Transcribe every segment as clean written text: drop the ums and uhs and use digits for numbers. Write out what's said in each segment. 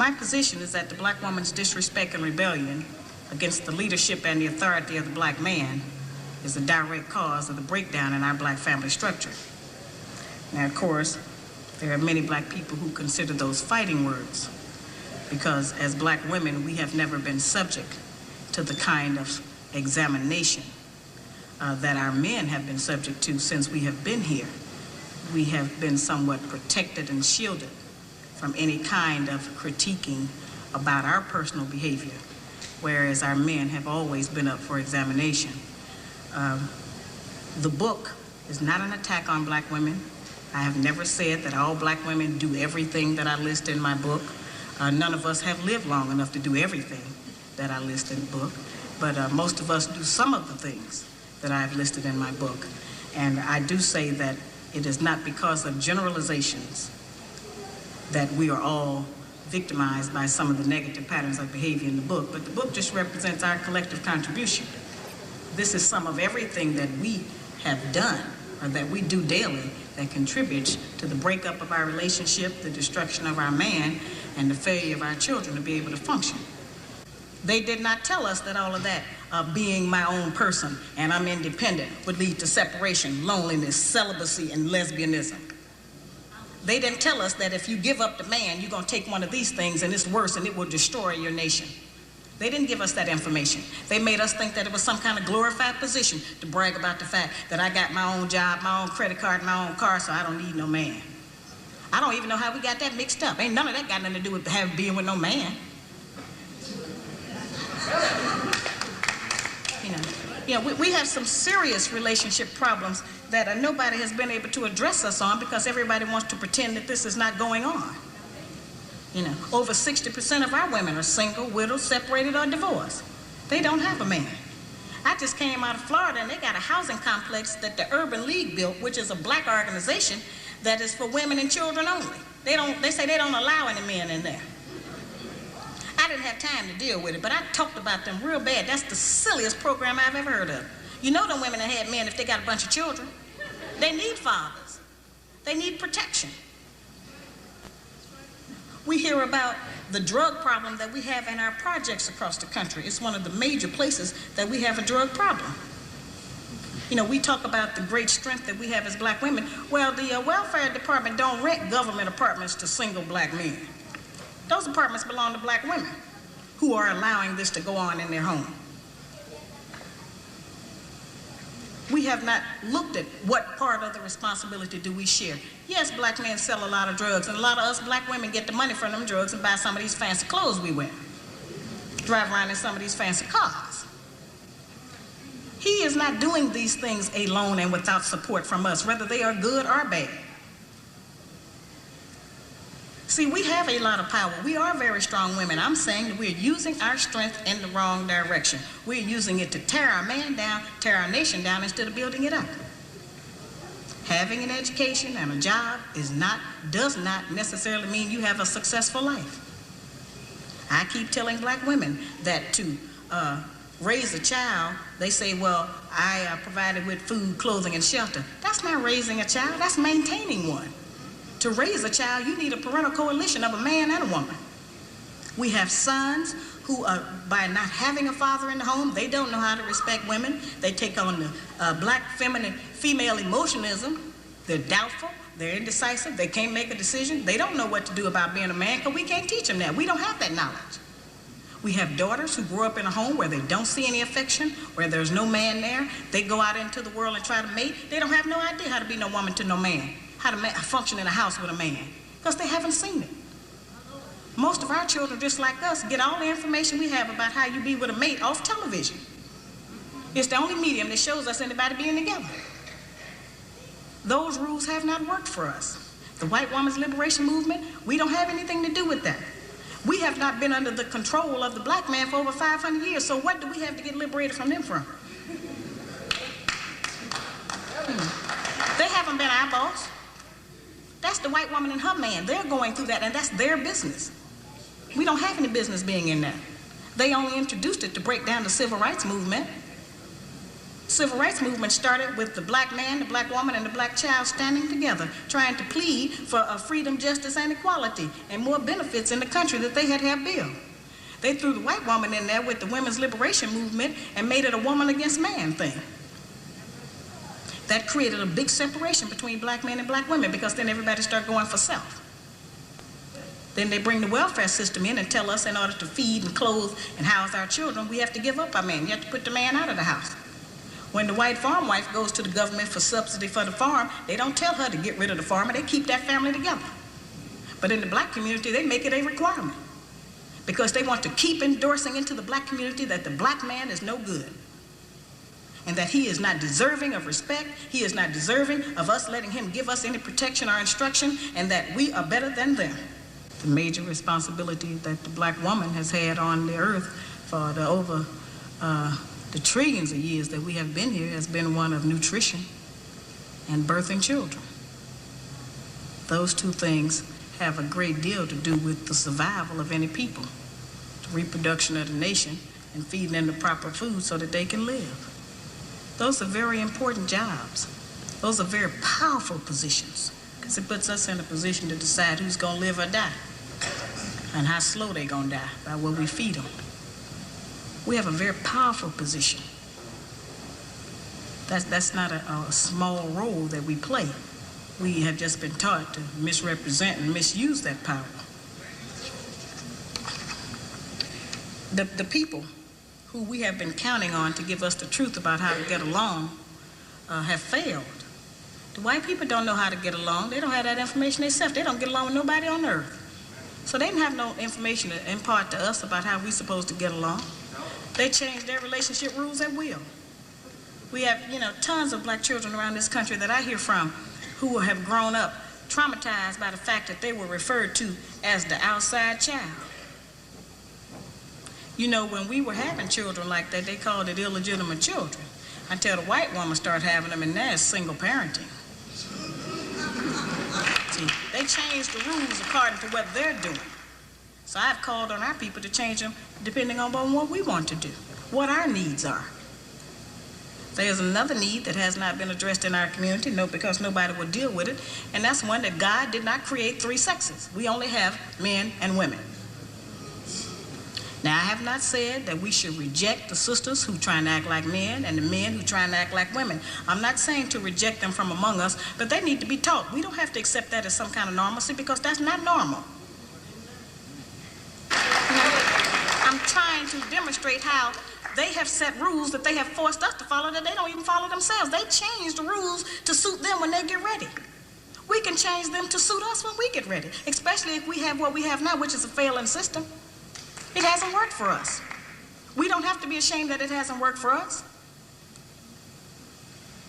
My position is that the black woman's disrespect and rebellion against the leadership and the authority of the black man is a direct cause of the breakdown in our black family structure. Now, of course, there are many black people who consider those fighting words because as black women, we have never been subject to the kind of examination that our men have been subject to since we have been here. We have been somewhat protected and shielded from any kind of critiquing about our personal behavior, whereas our men have always been up for examination. The book is not an attack on black women. I have never said that all black women do everything that I list in my book. None of us have lived long enough to do everything that I list in the book, but most of us do some of the things that I've listed in my book. And I do say that it is not because of generalizations that we are all victimized by some of the negative patterns of behavior in the book, but the book just represents our collective contribution. This is some of everything that we have done or that we do daily that contributes to the breakup of our relationship, the destruction of our man, and the failure of our children to be able to function. They did not tell us that all of that, being my own person and I'm independent, would lead to separation, loneliness, celibacy, and lesbianism. They didn't tell us that if you give up the man, you're going to take one of these things and it's worse and it will destroy your nation. They didn't give us that information. They made us think that it was some kind of glorified position to brag about the fact that I got my own job, my own credit card, my own car, so I don't need no man. I don't even know how we got that mixed up. Ain't none of that got nothing to do with being with no man. We have some serious relationship problems that nobody has been able to address us on because everybody wants to pretend that this is not going on. Over 60% of our women are single, widowed, separated, or divorced. They don't have a man. I just came out of Florida and they got a housing complex that the Urban League built, which is a black organization that is for women and children only. They say they don't allow any men in there. I didn't have time to deal with it, but I talked about them real bad. That's the silliest program I've ever heard of. You know them women that had men if they got a bunch of children. They need fathers. They need protection. We hear about the drug problem that we have in our projects across the country. It's one of the major places that we have a drug problem. We talk about the great strength that we have as black women. Well, the welfare department don't rent government apartments to single black men. Those apartments belong to black women who are allowing this to go on in their home. We have not looked at what part of the responsibility do we share. Yes, black men sell a lot of drugs, and a lot of us black women get the money from them drugs and buy some of these fancy clothes we wear. Drive around in some of these fancy cars. He is not doing these things alone and without support from us, whether they are good or bad. See, we have a lot of power. We are very strong women. I'm saying that we're using our strength in the wrong direction. We're using it to tear our man down, tear our nation down, instead of building it up. Having an education and a job does not necessarily mean you have a successful life. I keep telling black women that to raise a child, they say, well, I provided with food, clothing, and shelter. That's not raising a child, that's maintaining one. To raise a child, you need a parental coalition of a man and a woman. We have sons who, by not having a father in the home, they don't know how to respect women. They take on the black female emotionalism. They're doubtful, they're indecisive, they can't make a decision. They don't know what to do about being a man because we can't teach them that. We don't have that knowledge. We have daughters who grow up in a home where they don't see any affection, where there's no man there. They go out into the world and try to mate. They don't have no idea how to be no woman to no man, how to function in a house with a man, because they haven't seen it. Most of our children, just like us, get all the information we have about how you be with a mate off television. It's the only medium that shows us anybody being together. Those rules have not worked for us. The white woman's liberation movement, we don't have anything to do with that. We have not been under the control of the black man for over 500 years, so what do we have to get liberated from them from? They haven't been our boss. That's the white woman and her man. They're going through that, and that's their business. We don't have any business being in that. They only introduced it to break down the civil rights movement. Civil rights movement started with the black man, the black woman, and the black child standing together, trying to plead for freedom, justice, and equality, and more benefits in the country that they had built. They threw the white woman in there with the women's liberation movement and made it a woman against man thing. That created a big separation between black men and black women, because then everybody started going for self. Then they bring the welfare system in and tell us in order to feed and clothe and house our children, we have to give up our man. You have to put the man out of the house. When the white farm wife goes to the government for subsidy for the farm, they don't tell her to get rid of the farmer. They keep that family together. But in the black community, they make it a requirement, because they want to keep endorsing into the black community that the black man is no good, and that he is not deserving of respect, he is not deserving of us letting him give us any protection or instruction, and that we are better than them. The major responsibility that the black woman has had on the earth for the trillions of years that we have been here has been one of nutrition and birthing children. Those two things have a great deal to do with the survival of any people, the reproduction of the nation, and feeding them the proper food so that they can live. Those are very important jobs. Those are very powerful positions, because it puts us in a position to decide who's going to live or die, and how slow they're going to die by what we feed them. We have a very powerful position. That's not a small role that we play. We have just been taught to misrepresent and misuse that power. The people who we have been counting on to give us the truth about how to get along have failed. The white people don't know how to get along. They don't have that information themselves. They don't get along with nobody on earth. So they didn't have no information to impart to us about how we're supposed to get along. They change their relationship rules at will. We have, tons of black children around this country that I hear from who have grown up traumatized by the fact that they were referred to as the outside child. When we were having children like that, they called it illegitimate children, until the white woman started having them, and now it's single parenting. See, they changed the rules according to what they're doing. So I've called on our people to change them depending on what we want to do, what our needs are. There's another need that has not been addressed in our community, because nobody will deal with it, and that's one that God did not create three sexes. We only have men and women. Now, I have not said that we should reject the sisters who try and act like men and the men who try and act like women. I'm not saying to reject them from among us, but they need to be taught. We don't have to accept that as some kind of normalcy, because that's not normal. I'm trying to demonstrate how they have set rules that they have forced us to follow that they don't even follow themselves. They change the rules to suit them when they get ready. We can change them to suit us when we get ready, especially if we have what we have now, which is a failing system. It hasn't worked for us. We don't have to be ashamed that it hasn't worked for us.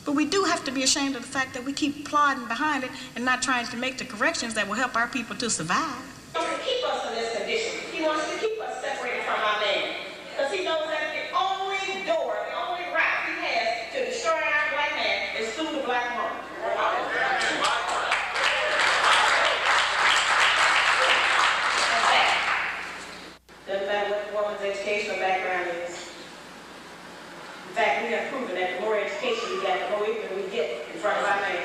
But we do have to be ashamed of the fact that we keep plodding behind it and not trying to make the corrections that will help our people to survive. He wants to keep us in this condition. He wants to keep us separated from our man, because he knows that the only door, the only route he has to destroy our black man is through the black woman. Doesn't matter what the woman's educational background is. In fact, we have proven that the more education we get, the more ignorant we get in front of our man.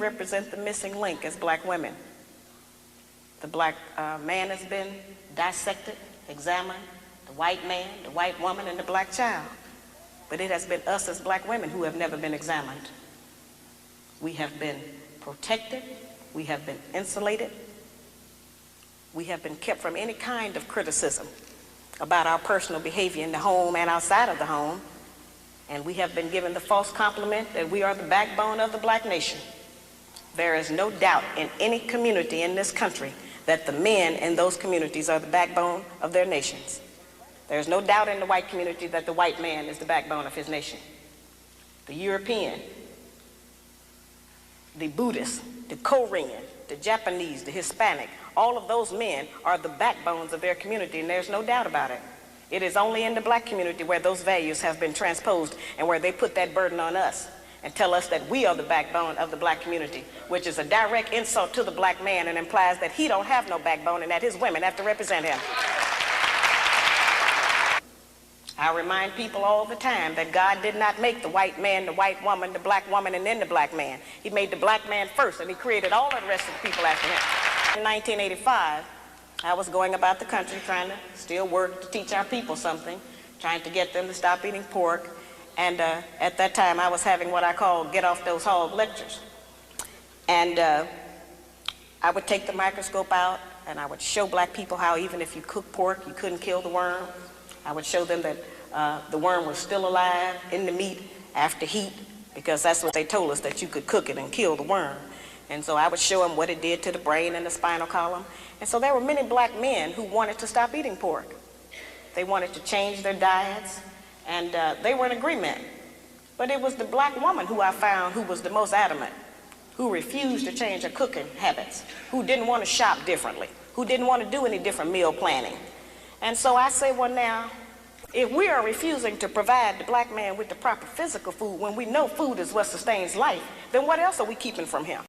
represent the missing link as black women. The black man has been dissected, examined, the white man, the white woman, and the black child. But it has been us as black women who have never been examined. We have been protected, we have been insulated, we have been kept from any kind of criticism about our personal behavior in the home and outside of the home, and we have been given the false compliment that we are the backbone of the black nation. There is no doubt in any community in this country that the men in those communities are the backbone of their nations. There's no doubt in the white community that the white man is the backbone of his nation. The European, the Buddhist, the Korean, the Japanese, the Hispanic, all of those men are the backbones of their community, and there's no doubt about it. It is only in the black community where those values have been transposed and where they put that burden on us and tell us that we are the backbone of the black community, which is a direct insult to the black man and implies that he don't have no backbone and that his women have to represent him. I remind people all the time that God did not make the white man, the white woman, the black woman, and then the black man. He made the black man first, and he created all of the rest of the people after him. In 1985, I was going about the country trying to still work to teach our people something, trying to get them to stop eating pork. And at that time, I was having what I call get off those hog lectures. And I would take the microscope out, and I would show black people how even if you cook pork, you couldn't kill the worm. I would show them that the worm was still alive in the meat after heat, because that's what they told us, that you could cook it and kill the worm. And so I would show them what it did to the brain and the spinal column. And so there were many black men who wanted to stop eating pork. They wanted to change their diets, and they were in agreement. But it was the black woman who I found who was the most adamant, who refused to change her cooking habits, who didn't want to shop differently, who didn't want to do any different meal planning. And so I say, well now, if we are refusing to provide the black man with the proper physical food when we know food is what sustains life, then what else are we keeping from him?